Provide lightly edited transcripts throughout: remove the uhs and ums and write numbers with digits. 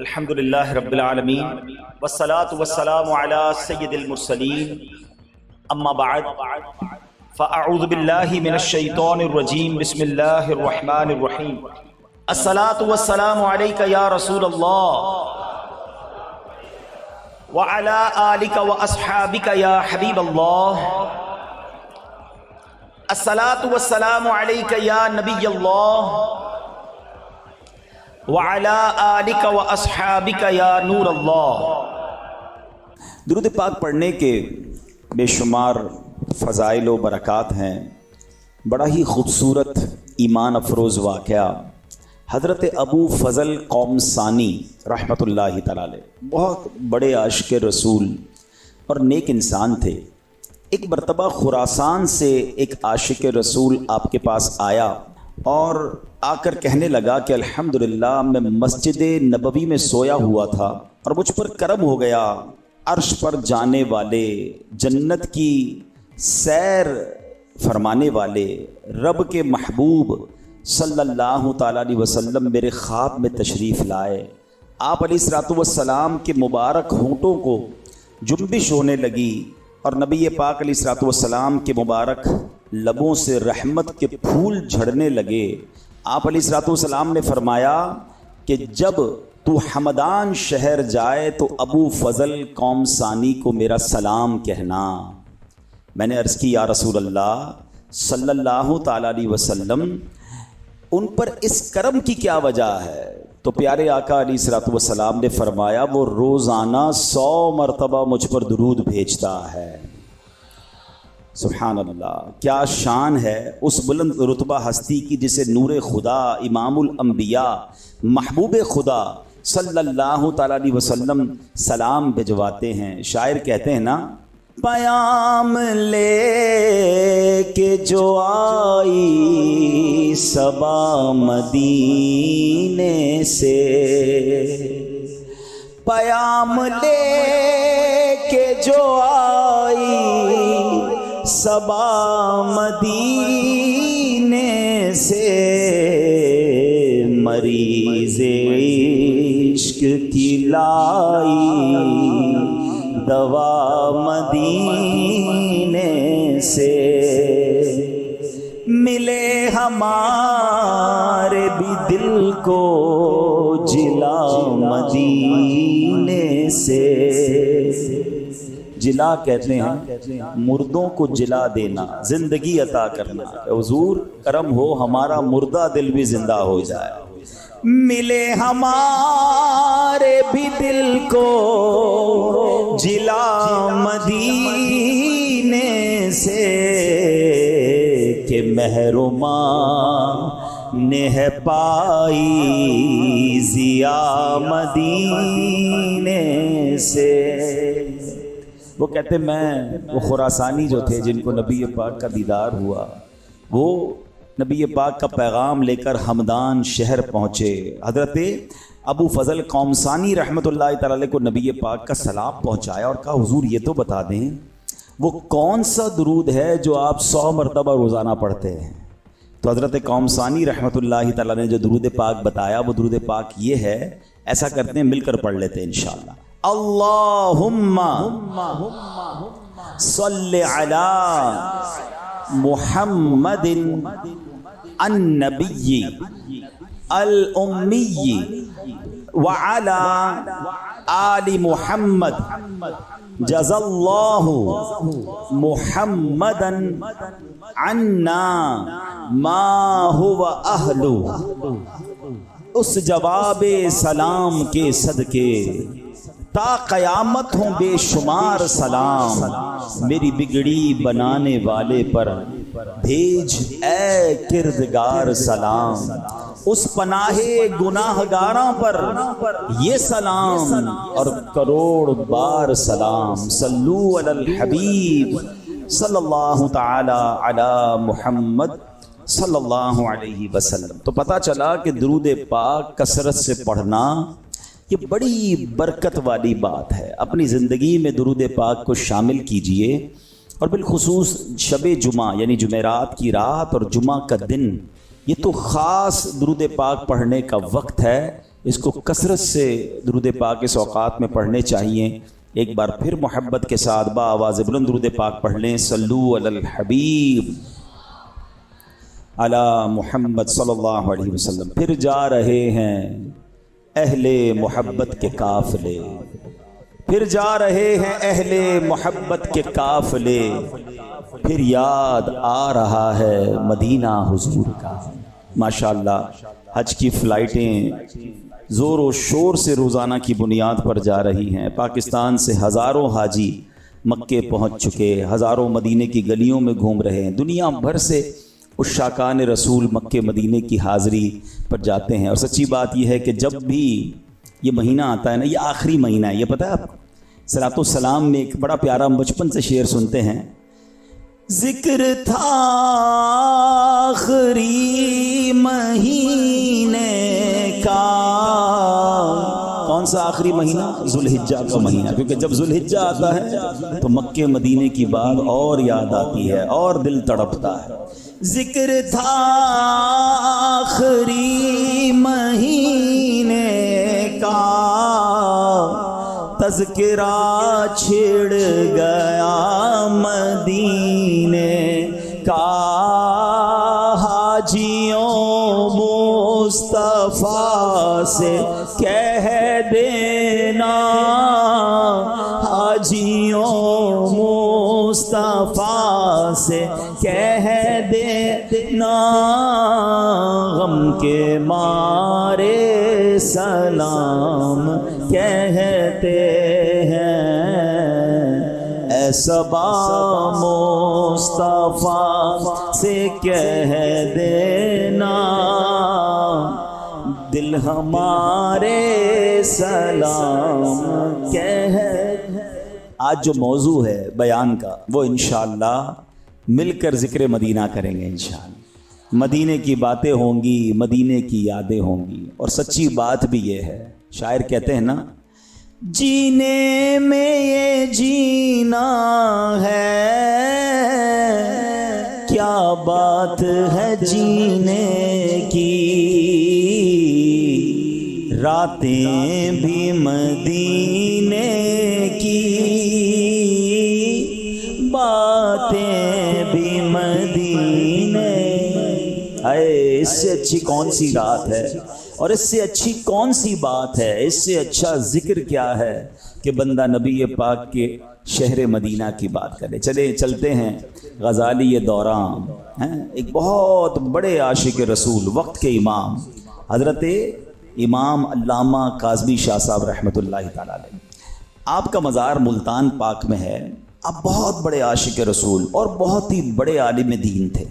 الحمد للہ رب العالمین والصلاة والسلام علی سید المرسلین اما بعد فاعوذ باللہ من الشیطان الرجیم بسم اللہ الرحمن الرحیم الصلاة والسلام علیک یا رسول اللہ وعلی آلک واصحابک یا حبیب اللہ الصلاة والسلام علیک یا نبی اللہ وعلی آلک واصحابک یا نور اللہ۔ درود پاک پڑھنے کے بے شمار فضائل و برکات ہیں۔ بڑا ہی خوبصورت ایمان افروز واقعہ حضرت ابو فضل قومسانی رحمۃ اللہ تعالی علیہ، بہت بڑے عاشق رسول اور نیک انسان تھے۔ ایک مرتبہ خراسان سے ایک عاشق رسول آپ کے پاس آیا اور آ کر کہنے لگا کہ الحمدللہ میں مسجد نبوی میں سویا ہوا تھا اور مجھ پر کرم ہو گیا، عرش پر جانے والے، جنت کی سیر فرمانے والے، رب کے محبوب صلی اللہ تعالیٰ علیہ وسلم میرے خواب میں تشریف لائے۔ آپ علیہ الصلوۃ والسلام کے مبارک ہونٹوں کو جنبش ہونے لگی اور نبی پاک علیہ الصلوۃ والسلام کے مبارک لبوں سے رحمت کے پھول جھڑنے لگے۔ آپ علیہ الصلوۃ والسلام نے فرمایا کہ جب تو حمدان شہر جائے تو ابو فضل قومسانی کو میرا سلام کہنا۔ میں نے عرض کی یا رسول اللہ صلی اللہ تعالیٰ علیہ وسلم، ان پر اس کرم کی کیا وجہ ہے؟ تو پیارے آقا علیہ الصلوۃ والسلام نے فرمایا وہ روزانہ 100 مرتبہ مجھ پر درود بھیجتا ہے۔ سبحان اللہ، کیا شان ہے اس بلند رتبہ ہستی کی جسے نور خدا، امام الانبیاء، محبوب خدا صلی اللہ تعالیٰ علیہ وسلم سلام بھجواتے ہیں۔ شاعر کہتے ہیں نا، پیام لے کے جو آئی صبا مدینے سے، پیام لے کے جو آئی صبا مدینے سے، مریض عشق کی لائی دوا مدینے سے، ملے ہمارے بھی دل کو جلا مدینے سے۔ جلا کہتے ہیں مردوں کو جلا دینا، زندگی عطا کرنا۔ حضور کرم ہو ہمارا مردہ دل بھی زندہ ہو جائے۔ ملے ہمارے بھی دل کو جلا مدینے سے، کہ محروماں نے ہے پائی ضیا مدینے سے۔ وہ کہتے وہ خراسانی جو تھے جن کو نبی پاک کا دیدار ہوا، وہ نبی پاک کا پیغام لے کر حمدان شہر پہنچے۔ حضرت ابو فضل قومسانی رحمۃ اللہ تعالی علیہ کو نبی پاک کا سلام پہنچایا اور کہا حضور یہ تو بتا دیں وہ کون سا درود ہے جو آپ 100 مرتبہ روزانہ پڑھتے ہیں؟ تو حضرت قومسانی رحمۃ اللہ تعالی نے جو درود پاک بتایا وہ درود پاک یہ ہے، ایسا کرتے ہیں مل کر پڑھ لیتے ہیں انشاءاللہ۔ اللہم صلی علی محمد النبی الامی وعلی آل محمد جزا اللہ محمدا عنا ما هو اہلو۔ اس جواب سلام کے صدقے تا قیامت ہوں بے شمار سلام، میری بگڑی بنانے والے پر بھیج اے کردگار سلام، اس پناہ گناہ گاراں پر یہ سلام اور کروڑ بار سلام۔ صلو علی الحبیب صلی اللہ تعالی علی محمد صلی اللہ علیہ وسلم۔ تو پتہ چلا کہ درود پاک کثرت سے پڑھنا یہ بڑی برکت والی بات ہے۔ اپنی زندگی میں درود پاک کو شامل کیجئے، اور بالخصوص شب جمعہ یعنی جمعرات کی رات اور جمعہ کا دن، یہ تو خاص درود پاک پڑھنے کا وقت ہے اس کو کثرت سے درود پاک اس اوقات میں پڑھنے چاہیے۔ ایک بار پھر محبت کے ساتھ با آواز بلند درود پاک پڑھ لیں۔ صلو علی الحبیب علی محمد صلی اللہ علیہ وسلم۔ پھر جا رہے ہیں اہل محبت کے قافلے، پھر جا رہے ہیں اہل محبت کے قافلے، پھر یاد آ رہا ہے مدینہ حضور کا۔ ماشاءاللہ حج کی فلائٹیں زور و شور سے روزانہ کی بنیاد پر جا رہی ہیں۔ پاکستان سے ہزاروں حاجی مکے پہنچ چکے، ہزاروں مدینے کی گلیوں میں گھوم رہے ہیں۔ دنیا بھر سے عشاقان رسول مکے مدینے کی حاضری پر جاتے ہیں۔ اور سچی بات یہ ہے کہ جب بھی یہ مہینہ آتا ہے نا، یہ آخری مہینہ ہے، یہ پتہ ہے آپ کو؟ صلاۃ السلام میں ایک بڑا پیارا ہم بچپن سے شعر سنتے ہیں، ذکر تھا آخری مہینے کا۔ کون سا آخری مہینہ؟ ذوالحجہ کا مہینہ، کیونکہ جب ذوالحجہ آتا ہے تو مکے مدینے کی بات اور یاد آتی ہے اور دل تڑپتا ہے۔ ذکر تھا آخری مہینے کا، تذکرہ چھڑ گیا مدینے کا، حاجیوں مصطفیٰ سے کہہ دینا، حاجیوں مصطفیٰ سے کہہ دینا، غم کے مارے سلام کہتے ہیں، اے صبا مصطفیٰ سے کہہ دینا، دل ہمارے سلام کہہ۔ آج جو موضوع ہے بیان کا وہ انشاءاللہ مل کر ذکر مدینہ کریں گے انشاءاللہ۔ مدینے کی باتیں ہوں گی، مدینے کی یادیں ہوں گی، اور سچی بات بھی یہ ہے، شاعر کہتے ہیں نا، جینے میں یہ جینا ہے، کیا بات ہے جینے کی، راتیں بھی مدینے کی، باتیں بھی مدینے۔ اے اس سے اچھی کون سی رات ہے، اور اس سے اچھی کون سی بات ہے، اس سے اچھا ذکر کیا ہے کہ بندہ نبی پاک کے شہر مدینہ کی بات کرے۔ چلتے ہیں غزالی دوراں، ایک بہت بڑے عاشق رسول، وقت کے امام حضرت امام علامہ کاظمی شاہ صاحب رحمۃ اللہ تعالیٰ علیہ۔ آپ کا مزار ملتان پاک میں ہے۔ آپ بہت بڑے عاشق رسول اور بہت ہی بڑے عالم دین تھے،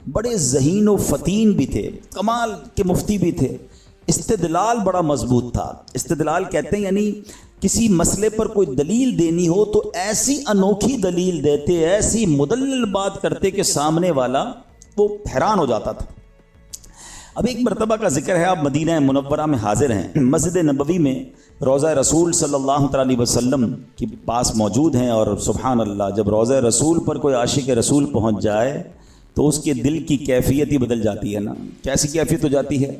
بڑے ذہین و فتین بھی تھے، کمال کے مفتی بھی تھے۔ استدلال بڑا مضبوط تھا۔ استدلال کہتے ہیں یعنی کسی مسئلے پر کوئی دلیل دینی ہو تو ایسی انوکھی دلیل دیتے، ایسی مدلل بات کرتے کہ سامنے والا وہ حیران ہو جاتا تھا۔ اب ایک مرتبہ کا ذکر ہے، آپ مدینہ منورہ میں حاضر ہیں، مسجد نبوی میں روضہ رسول صلی اللہ علیہ وسلم کے پاس موجود ہیں، اور سبحان اللہ جب روضہ رسول پر کوئی عاشق رسول پہنچ جائے تو اس کے دل کی کیفیت ہی بدل جاتی ہے نا۔ کیسی کیفیت ہو جاتی ہے؟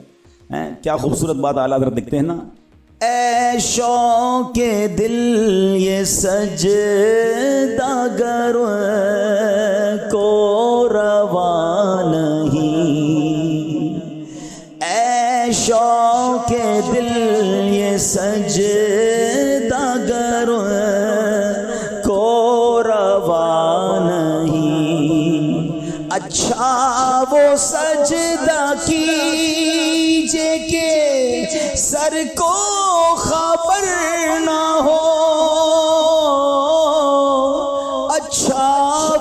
کیا خوبصورت بات اعلیٰ حضرت لکھتے ہیں نا، اے شوق دل یہ سجدہ گر کو روا نہیں، اے شوق دل یہ سجدہ گر کو روا نہیں، اچھا وہ سجدہ کیجے کہ سر کو خبر نہ ہو، اچھا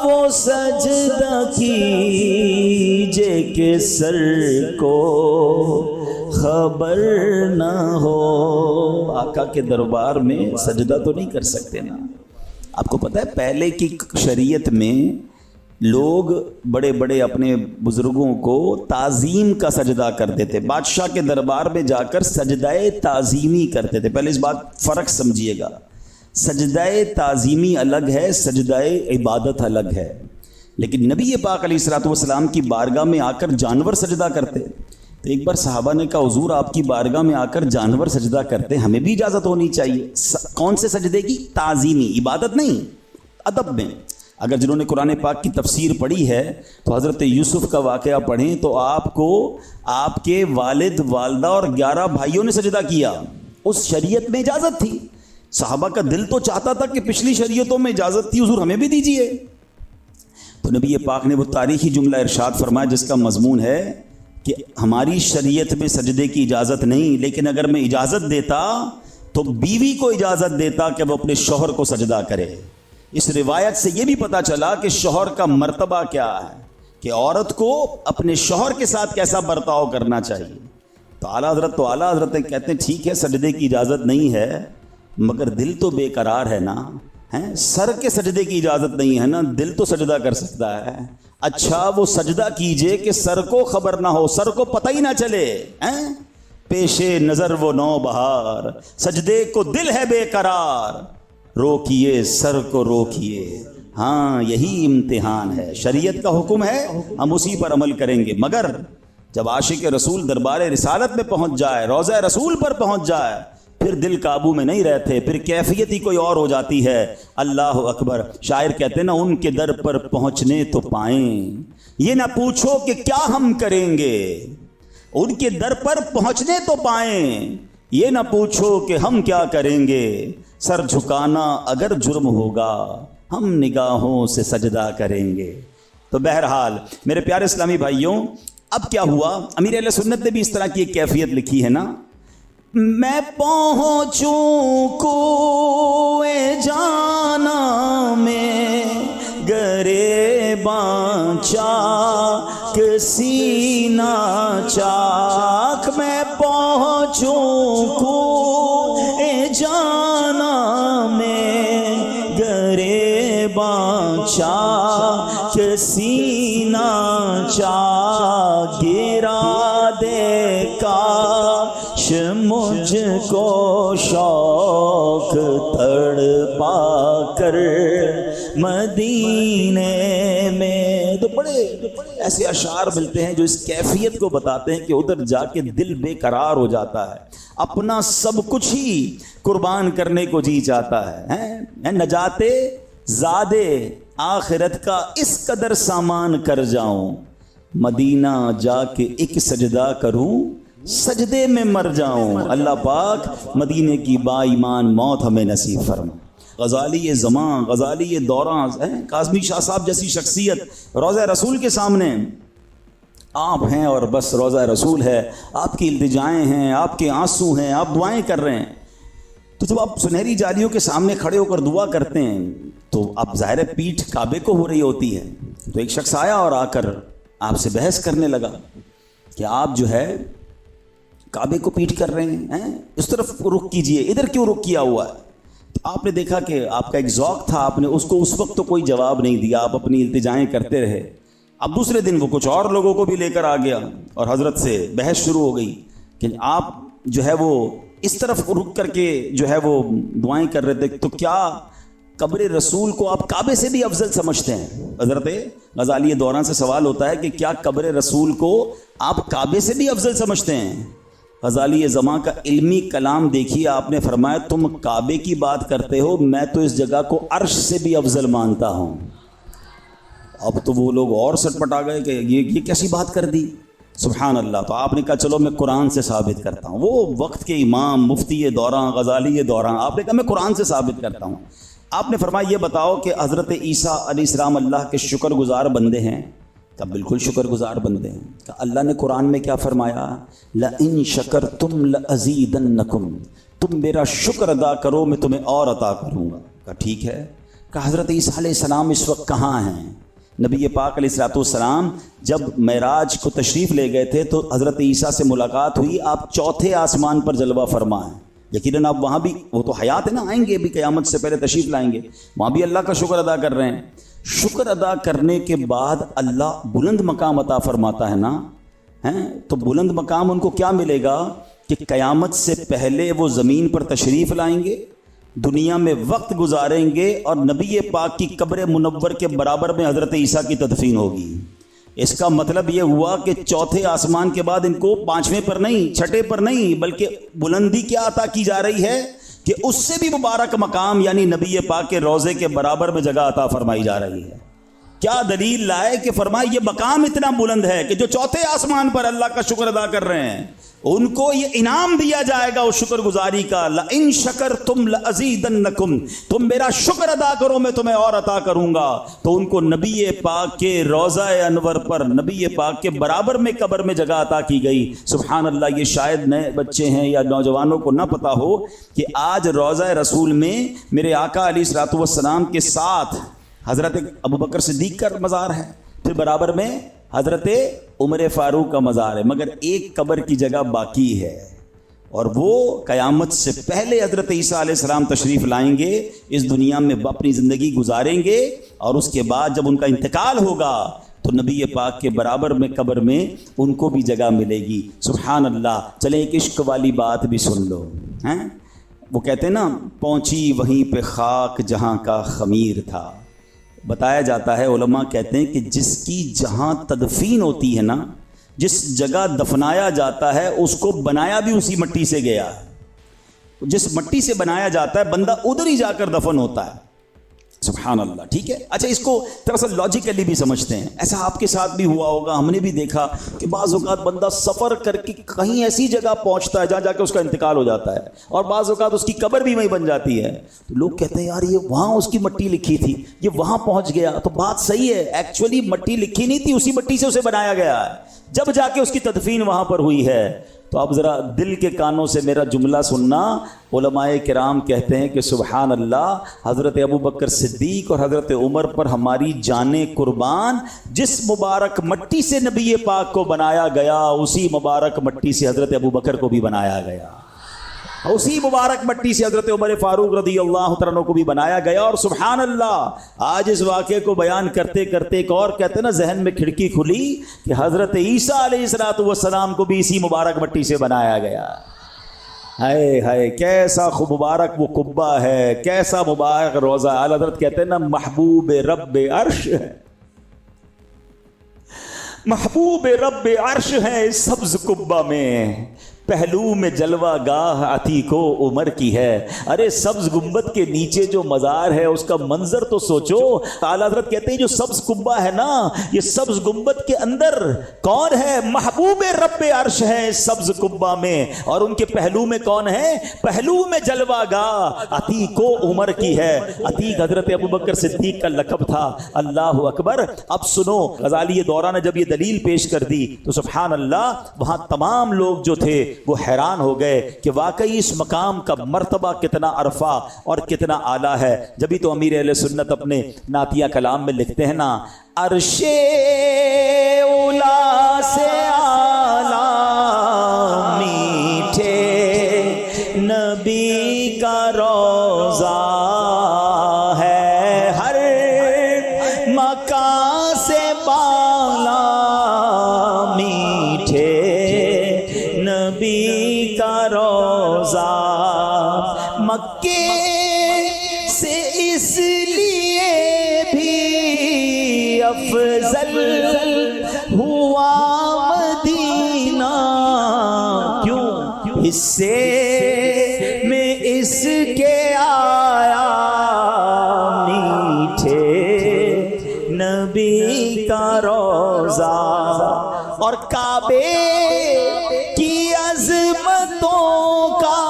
وہ سجدہ کیجے کہ سر کو خبر نہ ہو۔ آقا کے دربار میں سجدہ تو نہیں کر سکتے نا۔ آپ کو پتہ ہے پہلے کی شریعت میں لوگ بڑے بڑے اپنے بزرگوں کو تعظیم کا سجدہ کرتے تھے، بادشاہ کے دربار میں جا کر سجدہ تعظیمی کرتے تھے۔ پہلے اس بات فرق سمجھیے گا، سجدہ تعظیمی الگ ہے، سجدہ عبادت الگ ہے۔ لیکن نبی پاک علیہ الصلوۃ والسلام کی بارگاہ میں آ کر جانور سجدہ کرتے، تو ایک بار صحابہ نے کہا حضور آپ کی بارگاہ میں آ کر جانور سجدہ کرتے ہیں، ہمیں بھی اجازت ہونی چاہیے۔ کون سے سجدے کی؟ تعظیمی، عبادت نہیں، ادب میں۔ اگر جنہوں نے قرآن پاک کی تفسیر پڑھی ہے تو حضرت یوسف کا واقعہ پڑھیں تو آپ کو آپ کے والد والدہ اور 11 بھائیوں نے سجدہ کیا، اس شریعت میں اجازت تھی۔ صحابہ کا دل تو چاہتا تھا کہ پچھلی شریعتوں میں اجازت تھی، حضور ہمیں بھی دیجیے۔ تو نبی پاک نے وہ تاریخی جملہ ارشاد فرمایا جس کا مضمون ہے کہ ہماری شریعت میں سجدے کی اجازت نہیں، لیکن اگر میں اجازت دیتا تو بیوی کو اجازت دیتا کہ وہ اپنے شوہر کو سجدہ کرے۔ اس روایت سے یہ بھی پتہ چلا کہ شوہر کا مرتبہ کیا ہے، کہ عورت کو اپنے شوہر کے ساتھ کیسا برتاؤ کرنا چاہیے۔ تو اعلیٰ حضرت کہتے ہیں ٹھیک ہے سجدے کی اجازت نہیں ہے، مگر دل تو بے قرار ہے نا، سر کے سجدے کی اجازت نہیں ہے نا، دل تو سجدہ کر سکتا ہے۔ اچھا وہ سجدہ کیجئے کہ سر کو خبر نہ ہو، سر کو پتہ ہی نہ چلے، پیشے نظر وہ نو بہار، سجدے کو دل ہے بے قرار، روکیے سر کو روکیے۔ ہاں یہی امتحان ہے، شریعت کا حکم ہے، ہم اسی پر عمل کریں گے، مگر جب عاشق رسول دربار رسالت میں پہنچ جائے، روضہ رسول پر پہنچ جائے، پھر دل قابو میں نہیں رہتے، پھر کیفیت ہی کوئی اور ہو جاتی ہے۔ اللہ اکبر۔ شاعر کہتے ہیں نا، ان کے در پر پہنچنے تو پائیں، یہ نہ پوچھو کہ کیا ہم کریں گے۔ ان کے در پر پہنچنے تو پائیں، یہ نہ پوچھو کہ ہم کیا کریں گے۔ سر جھکانا اگر جرم ہوگا، ہم نگاہوں سے سجدہ کریں گے۔ تو بہرحال میرے پیارے اسلامی بھائیوں، اب کیا ہوا؟ امیر اہل سنت نے بھی اس طرح کی ایک کیفیت لکھی ہے نا، میں پہنچوں کوئے جانا میں گریباں چاک سینہ چاک، میں پہنچوں کوئے جانا میں گریباں چاک سینہ چاک، گرا دے کاش مجھ کو شوق تڑپا کر مدینے میں۔ تو بڑے ایسے اشعار ملتے ہیں جو اس کیفیت کو بتاتے ہیں کہ ادھر جا کے دل بے قرار ہو جاتا ہے، اپنا سب کچھ ہی قربان کرنے کو جی چاہتا ہے۔ نجات زادے آخرت کا اس قدر سامان کر جاؤں، مدینہ جا کے ایک سجدہ کروں، سجدے میں مر جاؤں۔ اللہ پاک مدینے کی با ایمان موت ہمیں نصیب فرما۔ غزالی زمان، غزالی دوراں، کاظمی شاہ صاحب جیسی شخصیت روضہ رسول کے سامنے آپ ہیں اور بس روضہ رسول ہے، آپ کی التجائیں ہیں، آپ کے آنسو ہیں، آپ دعائیں کر رہے ہیں۔ تو جب آپ سنہری جالیوں کے سامنے کھڑے ہو کر دعا کرتے ہیں تو اب ظاہر پیٹھ کعبے کو ہو رہی ہوتی ہے، تو ایک شخص آیا اور آ کر آپ سے بحث کرنے لگا کہ آپ جو ہے کعبے کو پیٹھ کر رہے ہیں، اس طرف رخ کیجئے، ادھر کیوں رخ کیا ہوا ہے؟ تو آپ نے دیکھا کہ آپ کا ایک ذوق تھا، آپ نے اس کو اس وقت تو کوئی جواب نہیں دیا، آپ اپنی التجائیں کرتے رہے۔ اب دوسرے دن وہ کچھ اور لوگوں کو بھی لے کر آ گیا اور حضرت سے بحث شروع ہو گئی کہ آپ جو ہے وہ اس طرف رخ کر کے جو ہے وہ دعائیں کر رہے تھے، تو کیا قبر رسول کو آپ کعبے سے بھی افضل سمجھتے ہیں؟ حضرت غزالی دوراں سے سوال ہوتا ہے کہ کیا قبر رسول کو آپ کعبے سے بھی افضل سمجھتے ہیں؟ غزالی زماں کا علمی کلام دیکھیے، آپ نے فرمایا تم کعبے کی بات کرتے ہو، میں تو اس جگہ کو عرش سے بھی افضل مانتا ہوں۔ اب تو وہ لوگ اور سٹ پٹا گئے کہ یہ کیسی بات کر دی، سبحان اللہ۔ تو آپ نے کہا چلو میں قرآن سے ثابت کرتا ہوں۔ وہ وقت کے امام مفتی دوراں غزالی دوراں، آپ نے کہا میں قرآن سے ثابت کرتا ہوں۔ آپ نے فرمایا یہ بتاؤ کہ حضرت عیسیٰ علیہ السلام اللہ کے شکر گزار بندے ہیں؟ کہ بالکل شکر گزار بندے ہیں۔ کہ اللہ نے قرآن میں کیا فرمایا؟ لَإِن شَكَرْتُمْ لَأَزِيدَنَّكُمْ، تم میرا شکر ادا کرو میں تمہیں اور عطا کروں گا۔ کہا ٹھیک ہے۔ کہ حضرت عیسیٰ علیہ السلام اس وقت کہاں ہیں؟ نبی پاک علیہ السلام جب معراج کو تشریف لے گئے تھے تو حضرت عیسیٰ سے ملاقات ہوئی، آپ چوتھے آسمان پر جلوہ فرما ہیں۔ یقیناً آپ وہاں بھی، وہ تو حیات ہے نا، آئیں گے بھی، قیامت سے پہلے تشریف لائیں گے، وہاں بھی اللہ کا شکر ادا کر رہے ہیں۔ شکر ادا کرنے کے بعد اللہ بلند مقام عطا فرماتا ہے نا، تو بلند مقام ان کو کیا ملے گا کہ قیامت سے پہلے وہ زمین پر تشریف لائیں گے، دنیا میں وقت گزاریں گے، اور نبی پاک کی قبر منور کے برابر میں حضرت عیسیٰ کی تدفین ہوگی۔ اس کا مطلب یہ ہوا کہ چوتھے آسمان کے بعد ان کو پانچویں پر نہیں، چھٹے پر نہیں، بلکہ بلندی کیا عطا کی جا رہی ہے کہ اس سے بھی مبارک مقام یعنی نبی پاک کے روضے کے برابر میں جگہ عطا فرمائی جا رہی ہے۔ کیا دلیل لائے کہ فرمائے یہ مقام اتنا بلند ہے کہ جو چوتھے آسمان پر اللہ کا شکر ادا کر رہے ہیں ان کو یہ انعام دیا جائے گا اس شکر گزاری کا، لَإِن شَكَرْتُمْ لَأَزِيدَنَّكُمْ، تم میرا شکر ادا کرو میں تمہیں اور عطا کروں گا۔ تو ان کو نبی پاک کے روضہ انور پر نبی پاک کے برابر میں قبر میں جگہ عطا کی گئی۔ سبحان اللہ، یہ شاید نئے بچے ہیں یا نوجوانوں کو نہ پتا ہو کہ آج روضہ رسول میں میرے آقا علیہ الصلوۃ والسلام کے ساتھ حضرت ابوبکر صدیق کا مزار ہے، پھر برابر میں حضرت عمر فاروق کا مزار ہے، مگر ایک قبر کی جگہ باقی ہے، اور وہ قیامت سے پہلے حضرت عیسیٰ علیہ السلام تشریف لائیں گے، اس دنیا میں اپنی زندگی گزاریں گے، اور اس کے بعد جب ان کا انتقال ہوگا تو نبی پاک کے برابر میں قبر میں ان کو بھی جگہ ملے گی۔ سبحان اللہ۔ چلیں ایک عشق والی بات بھی سن لو، ہیں وہ کہتے ہیں نا، پہنچی وہیں پہ خاک جہاں کا خمیر تھا۔ بتایا جاتا ہے، علماء کہتے ہیں کہ جس کی جہاں تدفین ہوتی ہے نا، جس جگہ دفنایا جاتا ہے اس کو بنایا بھی اسی مٹی سے گیا ہے، جس مٹی سے بنایا جاتا ہے بندہ ادھر ہی جا کر دفن ہوتا ہے۔ سبحان اللہ، ٹھیک ہے۔ اچھا، اس کو تھوڑا سا لاجیکلی بھی سمجھتے ہیں۔ ایسا آپ کے ساتھ بھی ہوا ہوگا، ہم نے بھی دیکھا کہ بعض اوقات بندہ سفر کر کے کہیں ایسی جگہ پہنچتا ہے جہاں جا کے اس کا انتقال ہو جاتا ہے، اور بعض اوقات اس کی قبر بھی وہیں بن جاتی ہے۔ تو لوگ کہتے ہیں یار یہ وہاں اس کی مٹی لکھی تھی، یہ وہاں پہنچ گیا، تو بات صحیح ہے، ایکچولی مٹی لکھی نہیں تھی، اسی مٹی سے اسے بنایا گیا ہے، جب جا کے اس کی تدفین وہاں پر ہوئی ہے۔ تو اب ذرا دل کے کانوں سے میرا جملہ سننا۔ علماء کرام کہتے ہیں کہ سبحان اللہ، حضرت ابوبکر صدیق اور حضرت عمر پر ہماری جانیں قربان، جس مبارک مٹی سے نبی پاک کو بنایا گیا اسی مبارک مٹی سے حضرت ابوبکر کو بھی بنایا گیا، اسی مبارک مٹی سے حضرت عمر فاروق رضی اللہ تعالیٰ عنہ کو بھی بنایا گیا۔ اور سبحان اللہ، آج اس واقعے کو بیان کرتے کرتے ایک اور کہتے ہیں نا ذہن میں کھڑکی کھلی کہ حضرت عیسیٰ علیہ السلام کو بھی اسی مبارک مٹی سے بنایا گیا۔ ہائے ہائے، کیسا مبارک وہ قبہ ہے، کیسا مبارک روضہ۔ اعلیٰ حضرت کہتے ہیں نا محبوب رب عرش ہے، محبوب رب عرش ہے اس سبز قبہ میں، پہلو میں جلوہ گاہ عتیق و عمر کی ہے۔ ارے سبز گنبد کے نیچے جو مزار ہے اس کا منظر تو سوچو۔ اعلیٰ حضرت کہتے ہیں جو سبز قبہ ہے نا، یہ سبز گنبد کے اندر کون ہے؟ محبوب رب عرش ہے اس سبز قبہ میں، اور ان کے پہلو میں کون ہے؟ پہلو میں جلوہ گاہ عتیق و عمر کی ہے۔ عتیق حضرت ابوبکر صدیق کا لقب تھا۔ اللہ اکبر۔ اب سنو، غزالی دورہ نے جب یہ دلیل پیش کر دی تو سبحان اللہ، وہاں تمام لوگ جو تھے وہ حیران ہو گئے کہ واقعی اس مقام کا مرتبہ کتنا عرفہ اور کتنا اعلیٰ ہے۔ جبھی تو امیر اہل سنت اپنے نعتیہ کلام میں لکھتے ہیں نا، عرش اولا سے اعلیٰ میٹھے نبی کا روضہ ہے، ہر مکان سے بالا میٹھے نبی کا روضہ، مکے سے اس لیے بھی افضل ہوا مدینہ، کیوں؟ حصے میں اس کے آیا میٹھے نبی کا روضہ، اور کعبے کی عظمتوں کا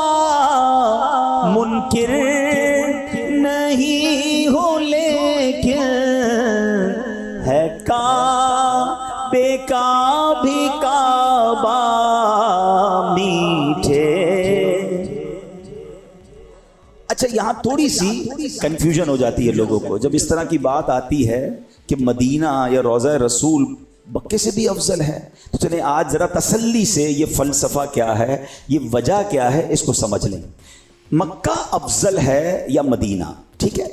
منکر نہیں ہو، لیکن ہے کعبے کا بھی کعبہ میٹھے۔ اچھا، یہاں تھوڑی سی کنفیوژن ہو جاتی ہے لوگوں کو جب اس طرح کی بات آتی ہے کہ مدینہ یا روضہ رسول مکے سے بھی افضل ہے۔ تو چلیں آج ذرا تسلی سے یہ فلسفہ کیا ہے، یہ وجہ کیا ہے، اس کو سمجھ لیں۔ مکہ افضل ہے یا مدینہ؟ ٹھیک ہے،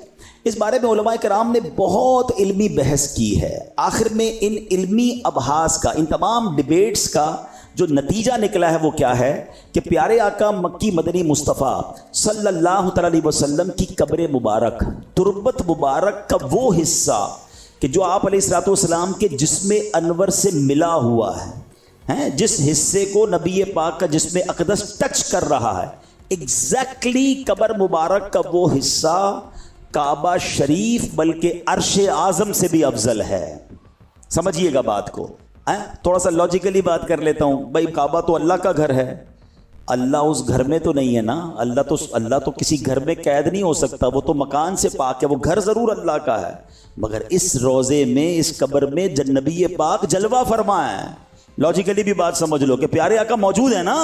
اس بارے میں علماء کرام نے بہت علمی بحث کی ہے۔ آخر میں ان علمی ابحاث کا، ان تمام ڈیبیٹس کا جو نتیجہ نکلا ہے وہ کیا ہے کہ پیارے آقا مکی مدنی مصطفیٰ صلی اللہ علیہ وسلم کی قبر مبارک، تربت مبارک کا وہ حصہ کہ جو آپ علیہ الصلوۃ والسلام کے جسم انور سے ملا ہوا ہے، جس حصے کو نبی پاک کا جسم اقدس ٹچ کر رہا ہے، ایگزیکٹلی قبر مبارک کا وہ حصہ کعبہ شریف بلکہ عرش اعظم سے بھی افضل ہے. سمجھیے گا بات کو. تھوڑا سا لاجیکلی بات کر لیتا ہوں. بھائی کعبہ تو اللہ کا گھر ہے، اللہ اس گھر میں تو نہیں ہے نا. اللہ تو کسی گھر میں قید نہیں ہو سکتا، وہ تو مکان سے پاک ہے. وہ گھر ضرور اللہ کا ہے، مگر اس روضے میں، اس قبر میں نبی پاک جلوہ فرما ہے. لاجیکلی بھی بات سمجھ لو کہ پیارے آقا موجود ہے نا.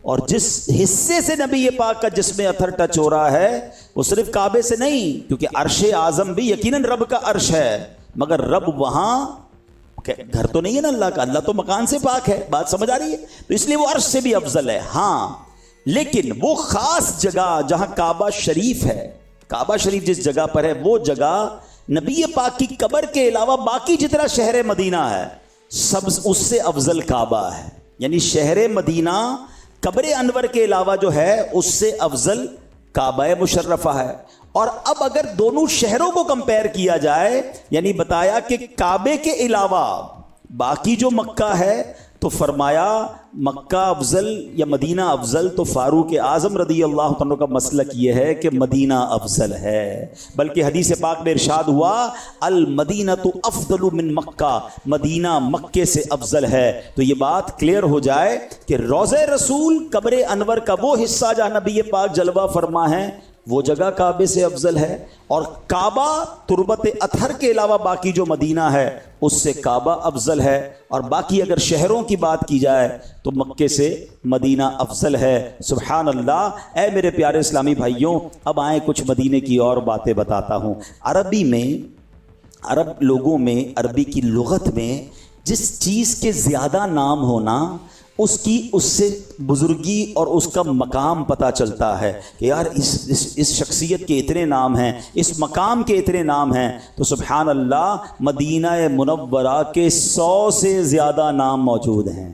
اور جس حصے سے نبی پاک کا جسم اطہر ٹچ ہو رہا ہے وہ صرف کعبے سے نہیں، کیونکہ عرش اعظم بھی یقیناً رب کا عرش ہے، مگر رب وہاں گھر تو نہیں ہے نا اللہ کا. اللہ تو مکان سے پاک ہے. بات سمجھ آ رہی ہے؟ تو اس لیے وہ عرش سے بھی افضل ہے. ہاں، لیکن وہ خاص جگہ جہاں کعبہ شریف ہے، کعبہ شریف جس جگہ پر ہے، وہ جگہ نبی پاک کی قبر کے علاوہ باقی جتنا شہر مدینہ ہے سب اس سے افضل کعبہ ہے. یعنی شہر مدینہ قبر انور کے علاوہ جو ہے اس سے افضل کعبہ مشرفہ ہے. اور اب اگر دونوں شہروں کو کمپیئر کیا جائے، یعنی بتایا کہ کعبے کے علاوہ باقی جو مکہ ہے، تو فرمایا مکہ افضل یا مدینہ افضل، تو فاروق اعظم رضی اللہ عنہ کا مسلک یہ ہے کہ مدینہ افضل ہے. بلکہ حدیث پاک میں ارشاد ہوا المدینہ افضل من مکہ، مدینہ مکے سے افضل ہے. تو یہ بات کلیئر ہو جائے کہ روضہ رسول قبر انور کا وہ حصہ جہاں نبی پاک جلوہ فرما ہے وہ جگہ کعبے سے افضل ہے، اور کعبہ تربت اطہر کے علاوہ باقی جو مدینہ ہے اس سے کعبہ افضل ہے. اور باقی اگر شہروں کی بات کی جائے تو مکے سے مدینہ افضل ہے. سبحان اللہ. اے میرے پیارے اسلامی بھائیوں، اب آئیں کچھ مدینے کی اور باتیں بتاتا ہوں. عربی میں، عرب لوگوں میں، عربی کی لغت میں جس چیز کے زیادہ نام ہونا اس سے بزرگی اور اس کا مقام پتہ چلتا ہے کہ یار اس شخصیت کے اتنے نام ہیں، اس مقام کے اتنے نام ہیں. تو سبحان اللہ، مدینہ منورہ کے 100 سے زیادہ نام موجود ہیں.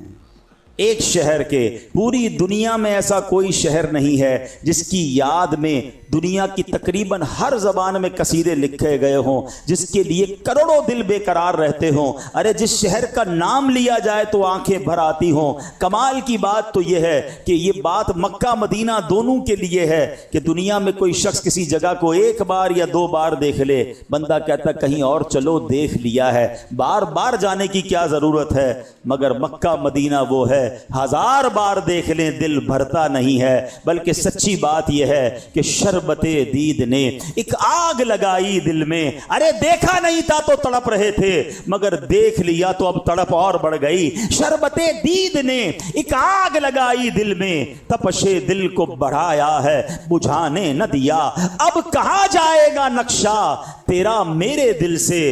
ایک شہر کے. پوری دنیا میں ایسا کوئی شہر نہیں ہے جس کی یاد میں دنیا کی تقریباً ہر زبان میں قصیدے لکھے گئے ہوں، جس کے لیے کروڑوں دل بے قرار رہتے ہوں. ارے جس شہر کا نام لیا جائے تو آنکھیں بھر آتی ہوں. کمال کی بات تو یہ ہے کہ یہ بات مکہ مدینہ دونوں کے لیے ہے کہ دنیا میں کوئی شخص کسی جگہ کو ایک بار یا 2 بار دیکھ لے، بندہ کہتا کہیں اور چلو، دیکھ لیا ہے، بار بار جانے کی کیا ضرورت ہے. مگر مکہ مدینہ وہ ہے 1000 بار دیکھ لیں دل بھرتا نہیں ہے. بلکہ سچی بات یہ ہے کہ شربت دید نے ایک آگ لگائی دل میں. ارے دیکھا نہیں تھا تو تڑپ رہے تھے، مگر دیکھ لیا تو اب تڑپ اور بڑھ گئی. شربت دید نے ایک آگ لگائی دل میں، تپش دل کو بڑھایا ہے بجھانے نہ دیا. اب کہاں جائے گا نقشہ تیرا میرے دل سے،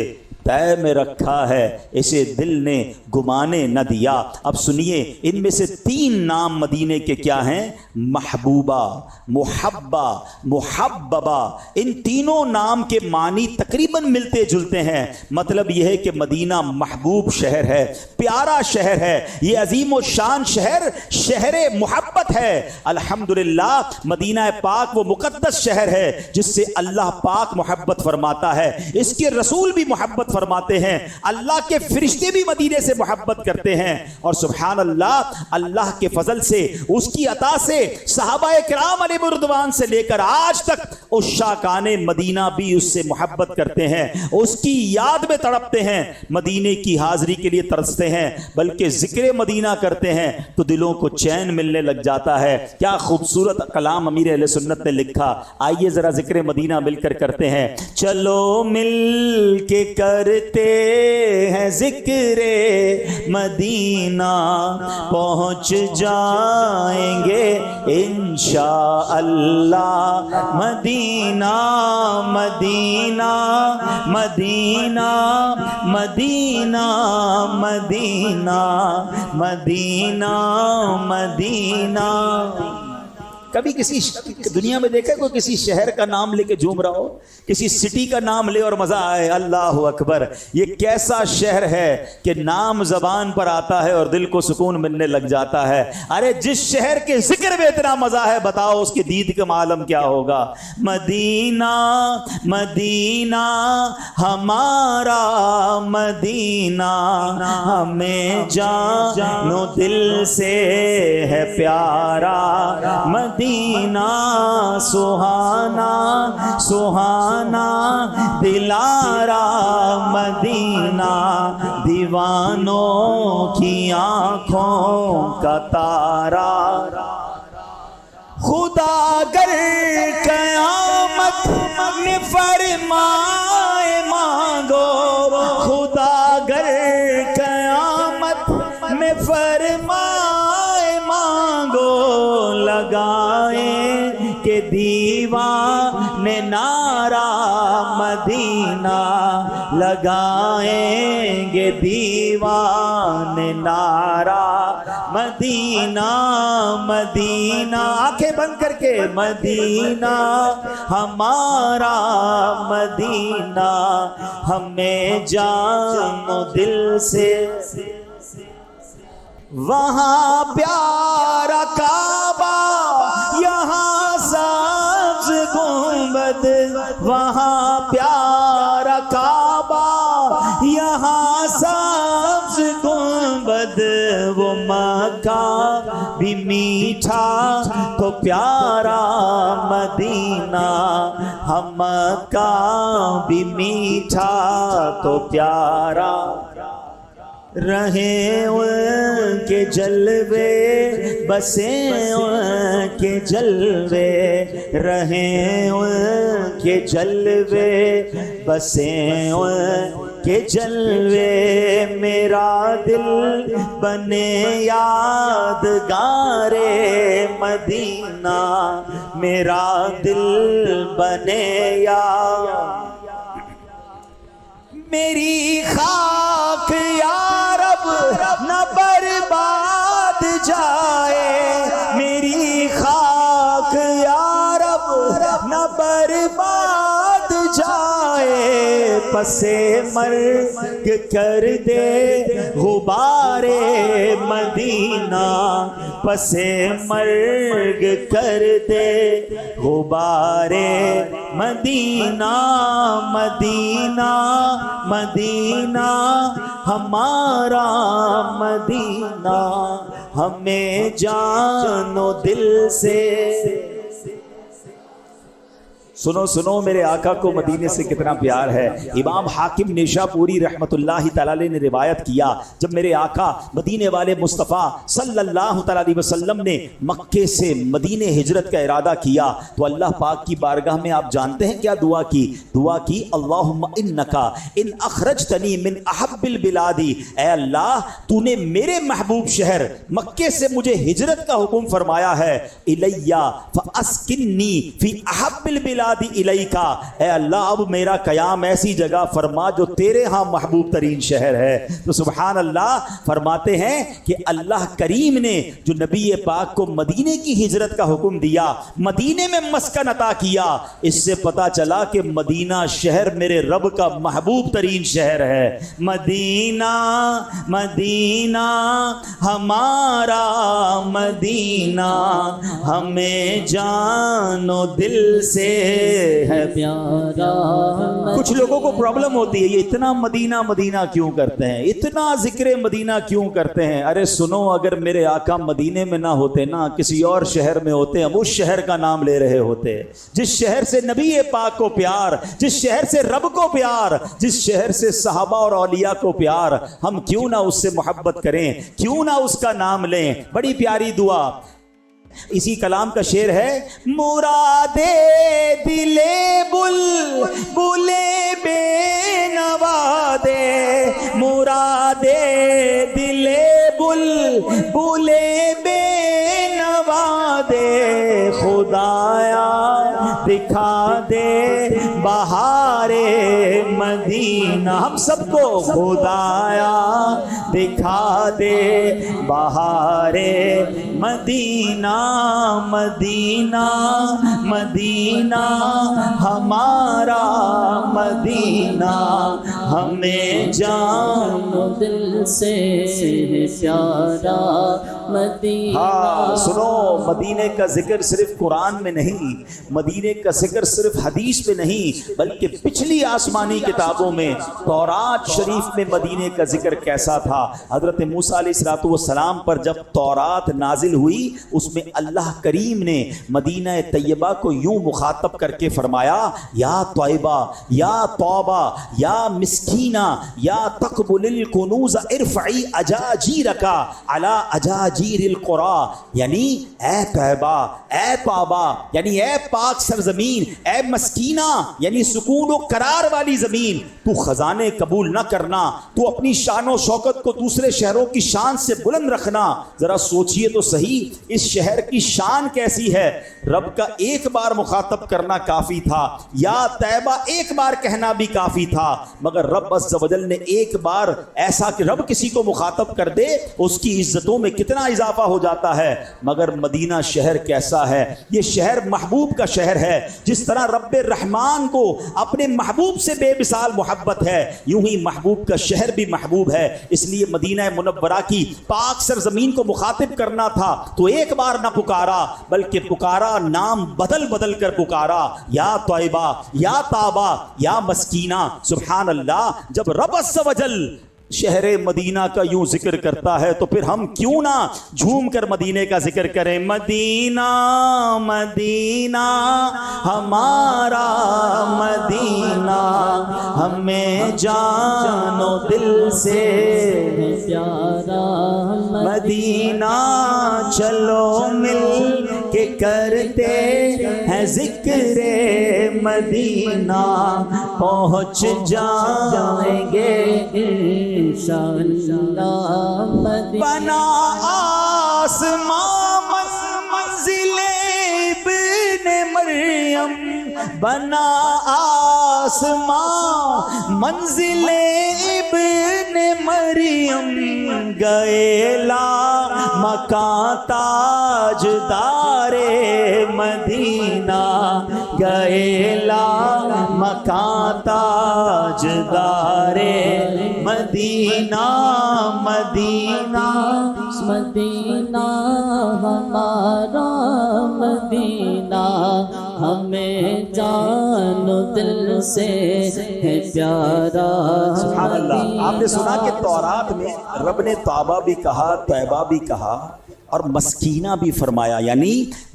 طے میں رکھا ہے اسے دل نے گمانے نہ دیا. اب سنیے، ان میں سے 3 نام مدینے کے کیا ہیں؟ محبوبہ، محبہ، محببہ. ان تینوں نام کے معنی تقریباً ملتے جلتے ہیں. مطلب یہ ہے کہ مدینہ محبوب شہر ہے، پیارا شہر ہے. یہ عظیم و شان شہر، شہر محبت ہے. الحمدللہ مدینہ پاک وہ مقدس شہر ہے جس سے اللہ پاک محبت فرماتا ہے، اس کے رسول بھی محبت فرماتے ہیں، اللہ کے فرشتے بھی مدینے سے محبت کرتے ہیں. اور سبحان اللہ، اللہ کے فضل سے، اس کی عطا سے، صحابہ کرام علیہ رضوان سے لے کر آج تک عشاقان مدینہ بھی اس سے محبت کرتے ہیں، اس کی یاد میں تڑپتے ہیں، مدینے کی حاضری کے لیے ترستے ہیں. بلکہ ذکر مدینہ کرتے ہیں تو دلوں کو چین ملنے لگ جاتا ہے. کیا خوبصورت کلام امیر اہل سنت نے لکھا. آئیے ذرا ذکر مدینہ مل کر کرتے ہیں. چلو مل کے کرتے ہیں ذکر مدینہ، پہنچ جائیں گے انشاءاللہ مدینہ. مدینہ مدینہ مدینہ مدینہ مدینہ مدینہ. کبھی کسی دنیا میں دیکھا کوئی کسی شہر کا نام لے کے جھوم رہا ہو؟ کسی سٹی کا نام لے اور مزہ آئے؟ اللہ اکبر! یہ کیسا شہر ہے کہ نام زبان پر آتا ہے اور دل کو سکون ملنے لگ جاتا ہے۔ ارے جس شہر کے ذکر میں اتنا مزہ ہے، بتاؤ اس کے دید کا عالم کیا ہوگا؟ مدینہ مدینہ ہمارا مدینہ، ہمیں جان و دل سے ہے پیارا مدینہ، سہانا سہانا دلارا مدینہ، دیوانوں کی آنکھوں کا تارا۔ خدا گر قیامت میں فرمائے مانگو، خدا گر قیامت میں فرمائے مانگو، لگائیں کہ دیوانے نعرہ مدینہ، لگائیں گے دیوانے نعرہ مدینہ مدینہ۔ آنکھیں بند کر کے مدینہ ہمارا مدینہ، ہمیں جان و دل سے۔ وہاں پیارا کعبہ، یہاں سبز گنبد، وہاں پیارا کعبہ، یہاں سبز گنبد، وہ مکہ بھی میٹھا تو پیارا مدینہ، ہم مکہ بھی میٹھا تو پیارا۔ رہیں ان کے جلوے، بسیں ان کے جلوے، رہیں ان کے جلوے، بسیں ان کے جلوے، میرا دل بنے یادگار مدینہ، میرا دل بنے یاد۔ میری خاک یا رب نہ برباد جائے، میری خاک یا رب نہ برباد جائے، پسے مرگ کر دے غبار مدینہ، پسے مرگ کر دے غبار مدینہ مدینہ مدینہ، ہمارا مدینہ، ہمیں جان و دل سے۔ سنو سنو میرے آقا کو مدینے سے کتنا پیار ہے۔ امام حاکم نیشاپوری رحمت اللہ تعالی علیہ نے روایت کیا، جب میرے آقا مدینے والے مصطفیٰ صلی اللہ تعالی علیہ وسلم نے مکے سے مدینے ہجرت کا ارادہ کیا تو اللہ پاک کی بارگاہ میں آپ جانتے ہیں کیا دعا کی؟ دعا کی اللہم انکا ان اخرجتنی من احب البلاد، اے اللہ تو نے میرے محبوب شہر مکے سے مجھے ہجرت کا حکم فرمایا ہے، الیہ فاسکنی فی احب البلاد الیکا، اے اللہ اب میرا قیام ایسی جگہ فرما جو تیرے ہاں محبوب ترین شہر ہے۔ تو سبحان اللہ فرماتے ہیں کہ اللہ کریم نے جو نبی پاک کو مدینے کی ہجرت کا حکم دیا، مدینے میں مسکن عطا کیا، اس سے پتا چلا کہ مدینہ شہر میرے رب کا محبوب ترین شہر ہے۔ مدینہ مدینہ ہمارا مدینہ، ہمیں جان و دل سے ہے پیارا۔ کچھ لوگوں کو پرابلم ہوتی ہے، یہ اتنا مدینہ مدینہ کیوں کرتے ہیں، اتنا ذکر مدینہ کیوں کرتے ہیں؟ ارے سنو، اگر میرے آقا مدینے میں نہ ہوتے نا، کسی اور شہر میں ہوتے، ہم اس شہر کا نام لے رہے ہوتے، جس شہر سے نبی پاک کو پیار، جس شہر سے رب کو پیار، جس شہر سے صحابہ اور اولیاء کو پیار، ہم کیوں نہ اس سے محبت کریں، کیوں نہ اس کا نام لیں؟ بڑی پیاری دعا، اسی کلام کا شعر ہے، مراد دل بل بے نوا دے، مراد دل بل بے نوا دے، خدایا دکھا دے بہارے مدینہ، ہم سب کو خدایا دکھا دے بہارے مدینہ، مدینہ مدینہ ہمارا مدینہ، ہمیں جان و دل سے پیارا مدینہ۔ ہاں سنو، مدینے کا ذکر صرف قرآن میں نہیں، مدینے کا ذکر صرف حدیث میں نہیں، بلکہ پچھلی آسمانی کتابوں میں تورات شریف میں مدینے کا ذکر کیسا تھا۔ حضرت موسیٰ علیہ السلام پر جب تورات نازل ہوئی، اس میں اللہ کریم نے مدینہ طیبہ کو یوں مخاطب کر کے فرمایا، یا طیبہ، یا توبہ، یا مسکینہ، یا تقبل الکنوز ارفعی اجاجیرک علی اجاجیر القری، یعنی اے طیبہ، اے توبہ، یعنی اے پاک سرزمین، اے مسکینہ یعنی سکون و قرار والی زمین، تو خزانے قبول نہ کرنا، تو اپنی شان و شوکت کو دوسرے شہروں کی شان سے بلند رکھنا۔ ذرا سوچئے تو صحیح، اس شہر کی شان کیسی ہے؟ رب کا ایک بار مخاطب کرنا کافی تھا، یا طیبہ ایک بار کہنا بھی کافی تھا، مگر رب عز و جل نے ایک بار ایسا کہ رب کسی کو مخاطب کر دے اس کی عزتوں میں کتنا اضافہ ہو جاتا ہے۔ مگر مدینہ شہر کیسا ہے؟ یہ شہر محبوب کا شہر ہے۔ جس طرح رب الرحمن کو اپنے محبوب سے بے مثال محبت ہے، یوں ہی محبوب کا شہر بھی محبوب ہے۔ اس لیے مدینہ منورہ کی پاک سرزمین کو مخاطب کرنا تھا تو ایک بار نہ پکارا، بلکہ پکارا، نام بدل بدل کر پکارا، یا طیبہ، یا تابہ، یا مسکینہ۔ سبحان اللہ، جب رب عز و جل شہر مدینہ کا یوں ذکر کرتا ہے تو پھر ہم کیوں نہ جھوم کر مدینے کا ذکر کریں؟ مدینہ مدینہ ہمارا مدینہ، ہمیں جان و دل سے پیارا مدینہ، چلو مل کے کرتے ہیں ذکر مدینہ، پہنچ جائیں گے انشاءاللہ مدینہ۔ بنا آسمان منزل ابن مریم، بنا آسمان منزل ابن مریم، گئے لا مکان تاجدار مدینہ، گئے لا مکان تاجدار مدینہ، مدینہ مدینہ ہمارا مدینہ، ہمیں جان و دل سے ہے پیارا سبحان اللہ۔ آپ نے سنا کہ تورات میں رب نے توبہ بھی کہا، طیبہ بھی کہا، اور مسکینہ بھی فرمایا، یعنی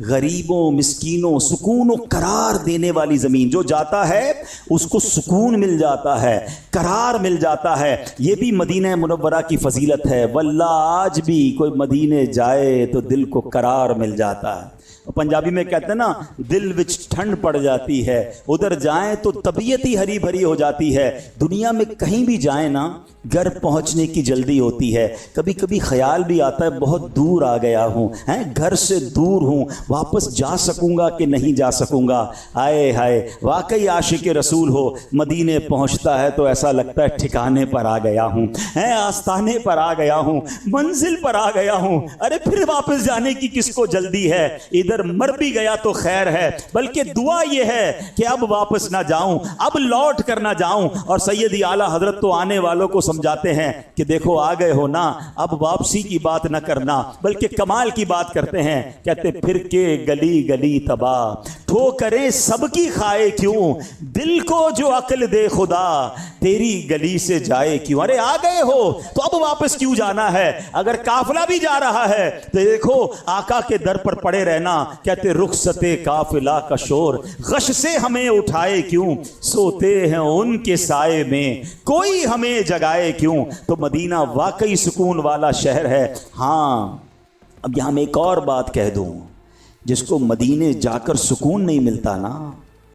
غریبوں، مسکینوں، سکون و قرار دینے والی زمین۔ جو جاتا ہے اس کو سکون مل جاتا ہے، قرار مل جاتا ہے۔ یہ بھی مدینہ منورہ کی فضیلت ہے۔ واللہ آج بھی کوئی مدینے جائے تو دل کو قرار مل جاتا ہے۔ پنجابی میں کہتے ہیں نا، دل وچ ٹھنڈ پڑ جاتی ہے، ادھر جائیں تو طبیعت ہی ہری بھری ہو جاتی ہے۔ دنیا میں کہیں بھی جائیں نا، گھر پہنچنے کی جلدی ہوتی ہے، کبھی کبھی خیال بھی آتا ہے بہت دور آ گیا ہوں، گھر سے دور ہوں، واپس جا سکوں گا کہ نہیں جا سکوں گا۔ آئے ہائے، واقعی عاشق رسول ہو، مدینے پہنچتا ہے تو ایسا لگتا ہے ٹھکانے پر آ گیا ہوں، آستانے پر آ گیا ہوں، منزل پر آ گیا ہوں۔ ارے پھر واپس جانے کی کس کو جلدی ہے؟ ادھر مر بھی گیا تو خیر ہے، بلکہ دعا یہ ہے کہ اب واپس نہ جاؤں، اب لوٹ کر نہ جاؤں۔ اور سیدی اعلیٰ حضرت تو آنے والوں کو سمجھاتے ہیں کہ دیکھو آ گئے ہو نا، اب واپسی کی بات نہ کرنا بلکہ کمال کی بات کرتے ہیں۔ کہتے پھر کے گلی گلی تباہ، ٹھوکریں سب کی کھائے کیوں، دل کو جو عقل دے خدا، تیری گلی سے جائے کیوں۔ ارے آ گئے ہو تو اب واپس کیوں جانا ہے؟ اگر قافلہ بھی جا رہا ہے تو دیکھو آقا کے در پر پڑے رہنا۔ کہتے رخصت قافلہ کا شور، غش سے ہمیں اٹھائے کیوں، سوتے ہیں ان کے سائے میں، کوئی ہمیں جگائے کیوں۔ تو مدینہ واقعی سکون والا شہر ہے۔ ہاں اب یہاں میں ایک اور بات کہہ دوں، جس کو مدینے جا کر سکون نہیں ملتا نا،